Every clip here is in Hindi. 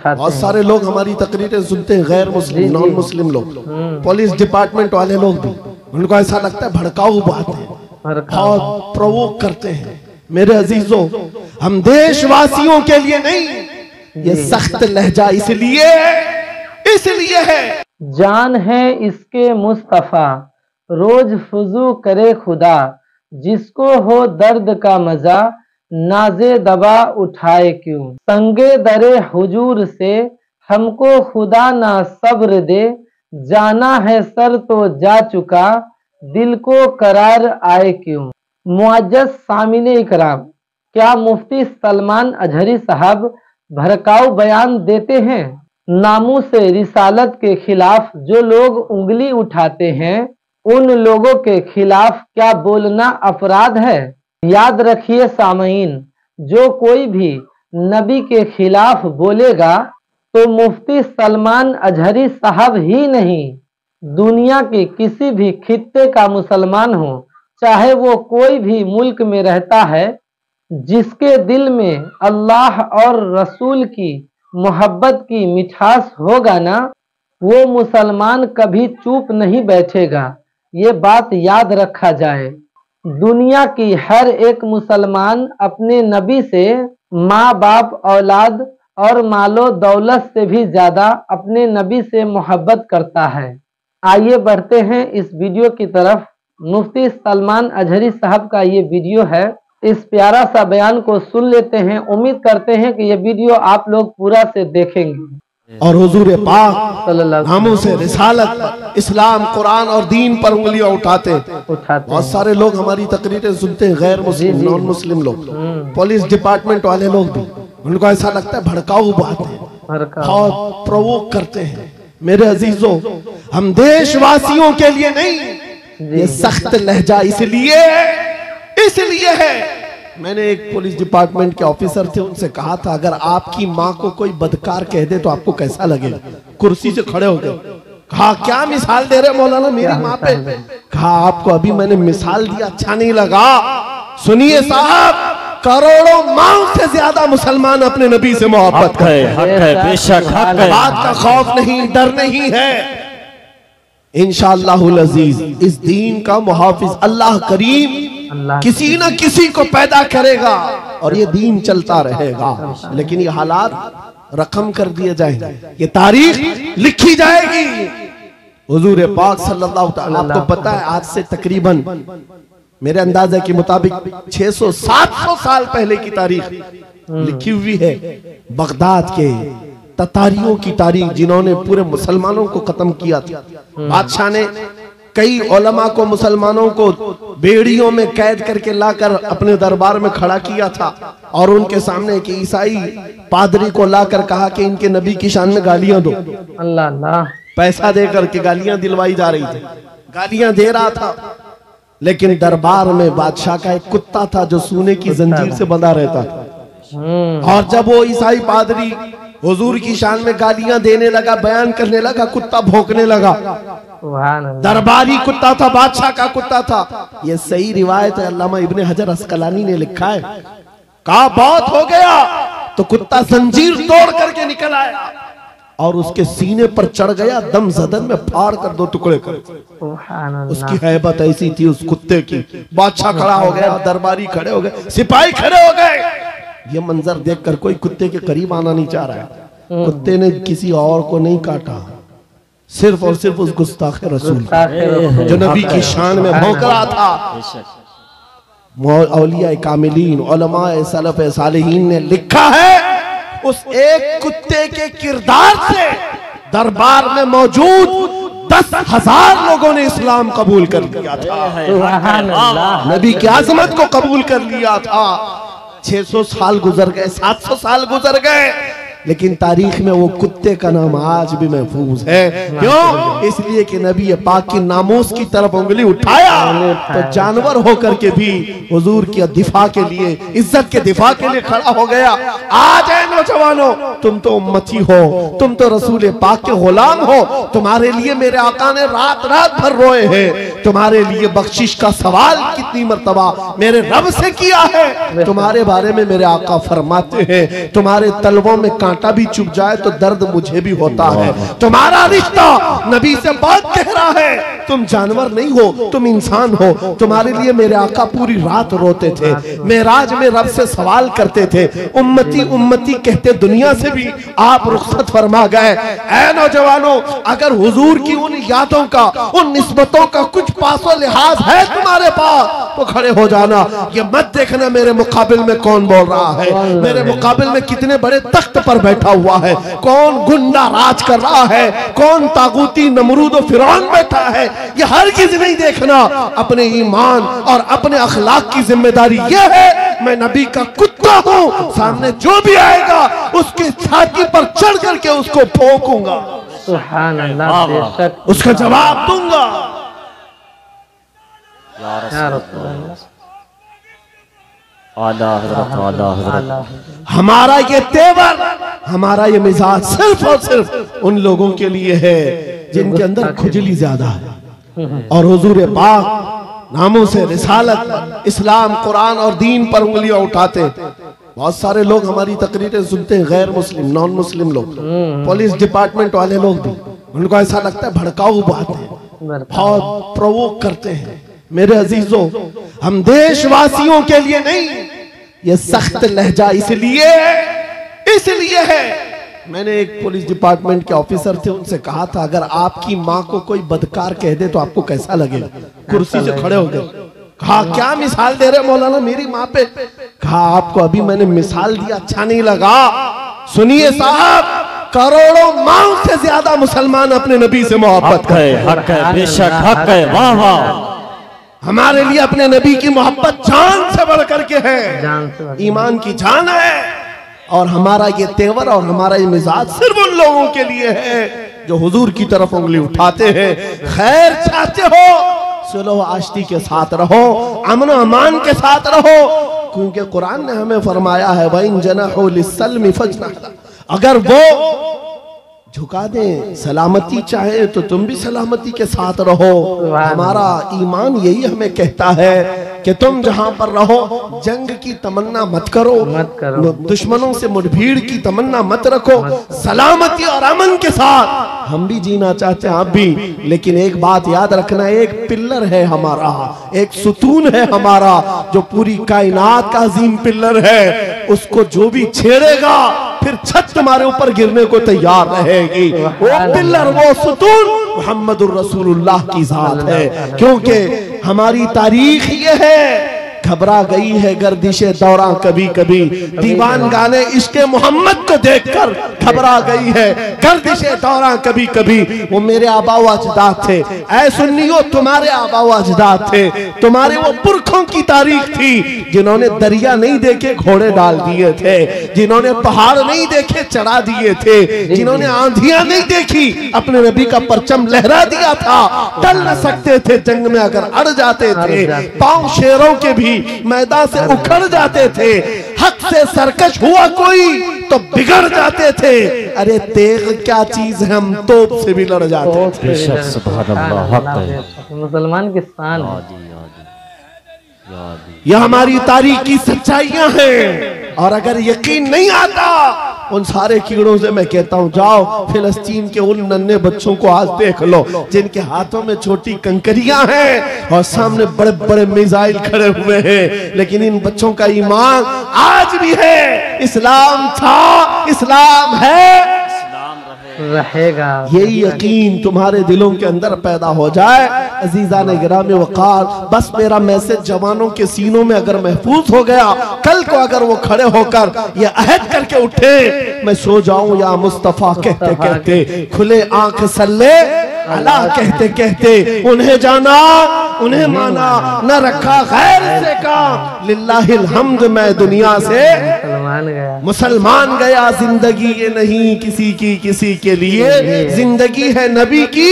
बहुत सारे लोग हमारी तकरीरें सुनते हैं, गैर मुस्लिम, नॉन मुस्लिम लोग, पुलिस डिपार्टमेंट वाले लोग भी, उनको ऐसा लगता है भड़काऊ बातें, बहुत प्रोवोक करते हैं। मेरे अजीजों, हम देशवासियों के लिए नहीं, ये सख्त लहजा इसलिए है जान है इसके मुस्तफा, रोज फुजू करे खुदा, जिसको हो दर्द का मजा, नाजे दबा उठाए क्यों। संगे दरे हुजूर से हमको खुदा ना सब्र दे, जाना है सर तो जा चुका, दिल को करार आए क्यों। मुअज्जज़ सामिने इकराम, क्या मुफ्ती सलमान अजहरी साहब भड़काऊ बयान देते हैं? नामूस रिसालत के खिलाफ जो लोग उंगली उठाते हैं, उन लोगों के खिलाफ क्या बोलना अपराध है? याद रखिए सामईन, जो कोई भी नबी के खिलाफ बोलेगा तो मुफ्ती सलमान अजहरी साहब ही नहीं, दुनिया के किसी भी खित्ते का मुसलमान हो, चाहे वो कोई भी मुल्क में रहता है, जिसके दिल में अल्लाह और रसूल की मोहब्बत की मिठास होगा ना, वो मुसलमान कभी चुप नहीं बैठेगा। ये बात याद रखा जाए। दुनिया की हर एक मुसलमान अपने नबी से माँ बाप, औलाद और मालो दौलत से भी ज्यादा अपने नबी से मोहब्बत करता है। आइए बढ़ते हैं इस वीडियो की तरफ। मुफ्ती सलमान अजहरी साहब का ये वीडियो है, इस प्यारा सा बयान को सुन लेते हैं। उम्मीद करते हैं कि ये वीडियो आप लोग पूरा से देखेंगे। और हुजूर पाक नामों से रिसालत, इस्लाम, कुरान और दीन पर उंगलियां उठाते। बहुत सारे लोग हमारी तकरीरें सुनते हैं, गैर मुस्लिम, नॉन मुस्लिम लोग, पुलिस डिपार्टमेंट वाले लोग भी, उनको ऐसा लगता है भड़काऊ बातें, बहुत प्रोवोक करते हैं। मेरे अजीजों, हम देशवासियों के लिए नहीं, ये सख्त लहजा इसलिए है। मैंने एक पुलिस डिपार्टमेंट के ऑफिसर थे, उनसे कहा था अगर आपकी माँ को कोई बदकार कह दे तो आपको कैसा लगेगा? कुर्सी से खड़े हो गए। कहा क्या मिसाल दे रहे मौलाना मेरी माँ पे? कहा आपको अभी मैंने मिसाल दिया, अच्छा नहीं लगा? सुनिए साहब, करोड़ों माओ से ज्यादा मुसलमान अपने नबी से मोहब्बत है, बेशक हक है, बात का खौफ नहीं, डर नहीं है। इंशाअल्लाहुल अजीज इस दीन का मुहाफिज अल्लाह करीम किसी न किसी को पैदा करेगा और ये दीन चलता रहेगा। लेकिन ये हालात रकम कर दिए जाएंगे, ये तारीख लिखी जाएगी। हुजूर पाक सल्लल्लाहु अलैहि वसल्लम, आपको पता है आज से तकरीबन मेरे अंदाजे के मुताबिक 600-700 साल पहले की तारीख लिखी हुई है। बगदाद के ततारियों की तारीख, जिन्होंने पूरे मुसलमानों को खत्म किया था। बादशाह ने कई उलमा को, मुसलमानों को बेड़ियों में कैद करके लाकर अपने दरबार में खड़ा किया था और उनके सामने एक ईसाई पादरी को लाकर कहा कि इनके नबी की शान में गालियां दो। अल्लाह अल्लाह, पैसा देकर के गालियां दिलवाई जा रही थी, गालियां दे रहा था। लेकिन दरबार में बादशाह का एक कुत्ता था जो सोने की जंजीर से बंधा रहता था। और जब वो ईसाई पादरी हुजूर की शान में गालियां देने लगा, बयान करने लगा, कुत्ता भौंकने लगा। दरबारी कुत्ता था, बादशाह का कुत्ता था। ये सही रिवायत है, अल्लामा इब्ने हजर अस्कलानी ने लिखा है। कहा बहुत हो गया तो कुत्ता जंजीर तोड़ करके निकल आया और उसके सीने पर चढ़ गया, दम जदन में फाड़ कर 2 टुकड़े कर। उसकी हैबत ऐसी थी उस कुत्ते की। बादशाह खड़ा हो गया, दरबारी खड़े हो गए, सिपाही खड़े हो गए। ये मंजर देखकर कोई कुत्ते के करीब आना नहीं चाह रहा है। कुत्ते ने किसी और को नहीं काटा, सिर्फ और सिर्फ उस गुस्ताख रसूल जो नबी की शान में भौंक रहा था। औलिया कामिलीन, उलमाए सलफ सालिहीन ने लिखा है, उस एक कुत्ते के किरदार से दरबार में मौजूद 10,000 लोगों ने इस्लाम कबूल कर लिया था, नबी की आजमत को कबूल कर लिया था। 600 साल गुजर गए, 700 साल गुजर गए, लेकिन तारीख में वो कुत्ते का नाम आज भी महफूज है। क्यों? इसलिए कि नबी पाक की नामूस की तरफ उंगली उठाया तो जानवर होकर के भी हुजूर की दिफा के लिए, इज्जत के दिफा के लिए खड़ा हो गया। आज है नौजवानों, तुम तो उम्मती हो, तुम तो रसूल पाक के गुलाम हो। तुम्हारे लिए मेरे आका ने रात रात भर रोए हैं, तुम्हारे लिए बख्शिश का सवाल कितनी मर्तबा मेरे रब से किया है। तुम्हारे बारे में मेरे आका फरमाते हैं, तुम्हारे तलबों में कांटा भी चुभ जाए तो दर्द मुझे भी होता है। तुम्हारा रिश्ता नबी से बहुत गहरा है। तुम जानवर नहीं हो, तुम इंसान हो। तुम्हारे लिए मेरे आका पूरी रात रोते थे, मेराज में रब से सवाल करते थे, उम्मती उम्मती कहते दुनिया से भी आप रुखसत फरमा गए। ऐ नौजवानों, अगर हुजूर की उन यादों का, उन निस्बतों का कुछ पासो लिहाज है तुम्हारे पास तो खड़े हो जाना। ये मत देखना मेरे मुकाबिल में कौन बोल रहा है, मेरे मुकाबिल में कितने बड़े तख्त पर बैठा हुआ है, कौन गुंडा राज कर रहा है, कौन तागूती नमरूद और फिरौन बैठा है। ये हर चीज नहीं देखना, अपने ईमान और अपने अखलाक की जिम्मेदारी ये है। मैं नबी का कुत्ता हूँ, सामने जो भी आएगा उसकी छाती पर चढ़ करके उसको भौंकूंगा, सुभान अल्लाह, बेशक उसका जवाब दूंगा। हमारा ये तेवर, हमारा ये मिजाज सिर्फ और सिर्फ उन लोगों के लिए है जिनके अंदर खुजली ज्यादा है और हुजूर पाक नामों से रिसालत, इस्लाम, कुरान और दीन पर उंगलियां उठाते। बहुत सारे लोग हमारी तकरीरें सुनते हैं, गैर मुस्लिम, नॉन मुस्लिम लोग, पुलिस डिपार्टमेंट वाले लोग भी, उनको ऐसा लगता है भड़काऊ बातें, बहुत प्रोवोक करते हैं। मेरे अजीजों, हम देशवासियों के लिए नहीं, ये सख्त लहजा इसलिए है। मैंने एक पुलिस डिपार्टमेंट के ऑफिसर थे, उनसे कहा था अगर आपकी माँ को कोई बदकार कह दे तो आपको कैसा लगेगा? कुर्सी से खड़े हो गए। कहा क्या मिसाल दे रहे मौलाना मेरी माँ पे? कहा आपको अभी मैंने मिसाल दिया, अच्छा नहीं लगा? सुनिए साहब, करोड़ों माओ से ज्यादा मुसलमान अपने नबी से मोहब्बत है, बेशक हक है, वाह वाह। हमारे लिए अपने नबी की मोहब्बत जान से बढ़ करके है, ईमान की जान है। और हमारा ये तेवर और हमारा ये मिजाज सिर्फ उन लोगों के लिए है जो हुजूर की तरफ उंगली उठाते हैं। खैर चाहते हो, सुलह आश्ती के साथ रहो, अमन अमान के साथ रहो, क्योंकि कुरान ने हमें फरमाया है वइन जनाहु लिस्सल्मी फजनह, अगर वो झुका दें, सलामती चाहे तो तुम भी सलामती के साथ रहो। हमारा ईमान यही हमें कहता है कि तुम जहां पर रहो जंग की तमन्ना मत करो, दुश्मनों से मुठभीड़ की तमन्ना मत रखो, सलामती और अमन के साथ हम भी जीना चाहते हैं, आप भी। लेकिन एक बात याद रखना, एक पिल्लर है हमारा, एक सुतून है हमारा जो पूरी कायनात का अजीम पिल्लर है, उसको जो भी छेड़ेगा फिर छत तुम्हारे ऊपर गिरने को तैयार रहेगी। वो पिल्लर, वो सुतून मुहम्मदुर रसूलुल्लाह की जात है। क्योंकि हमारी तारीख ये है, घबरा गई है गर्दिशे दौरा कभी कभी, दीवान गाने इश्क़े मोहम्मद को देखकर घबरा गई है गर्दिशे दौरा कभी कभी। वो मेरे आबा व अजदाद थे, ऐ सुन्नियों तुम्हारे आबा व अजदाद थे, तुम्हारे वो पुरखों की तारीख थी जिन्होंने दरिया नहीं देखे घोड़े डाल दिए थे, जिन्होंने पहाड़ नहीं देखे चढ़ा दिए थे, जिन्होंने आंधियां नहीं देखी अपने नबी का परचम लहरा दिया था, टल न सकते थे जंग में अगर अड़ जाते थे, पांव शेरों के भी मैदान से उखड़ जाते थे, हक से सरकश हुआ कोई तो बिगड़ जाते थे। अरे तेग क्या चीज है, हम तोप से भी लड़ जाते थे। मुसलमान की शान है, यह हमारी तारीख की सच्चाइयां हैं। और अगर यकीन नहीं आता उन सारे कीड़ों से मैं कहता हूं, जाओ फिलिस्तीन के उन नन्हे बच्चों को आज देख लो जिनके हाथों में छोटी कंकरियां हैं और सामने बड़े बड़े मिसाइल खड़े हुए हैं, लेकिन इन बच्चों का ईमान आज भी है। इस्लाम था, इस्लाम है, रहेगा। यही यकीन तुम्हारे दिलों के अंदर पैदा हो जाए। अजीजा ने गिरामी वकार, बस मेरा मैसेज जवानों के सीनों में अगर महफूज हो गया, कल को अगर वो खड़े होकर ये अहद करके उठे, मैं सो जाऊं या मुस्तफा कहते कहते, खुले आंख सल्ले अल्लाह कहते कहते, उन्हें जाना उन्हें माना, न रखा गैर से काम, लिल्लाहिल हम्द मैं दुनिया से मुसलमान गया। जिंदगी ये नहीं किसी की किसी के लिए, जिंदगी है नबी की,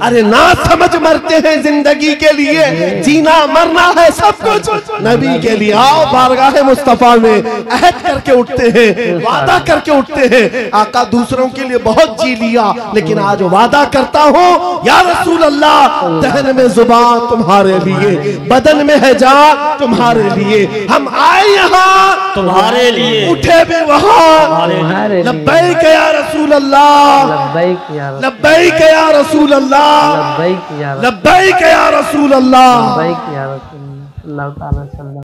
अरे ना समझ मरते हैं जिंदगी के लिए, जीना मरना है सब कुछ नबी के लिए। आओ बारगाह मुस्तफा में अहद करके उठते हैं, वादा करके उठते हैं। आका दूसरों के लिए बहुत जी लिया, लेकिन आज वादा करता हूँ या रसूल अल्लाह, दहन में जुबान तुम्हारे लिए, बदन में है जान तुम्हारे लिए। हम आए यहाँ तो तुम्हारे लिए, उठे भी वहाँ तुम्हारे लिए, लब्बैक या रसूल अल्लाह, लब्बैक या रसूल, लब्बैक या रसूल अल्लाह, लब्बैक या रसूल, लब्बैक या रसूल अल्लाह। लब्बैक या रसूल। अल्लाह ताला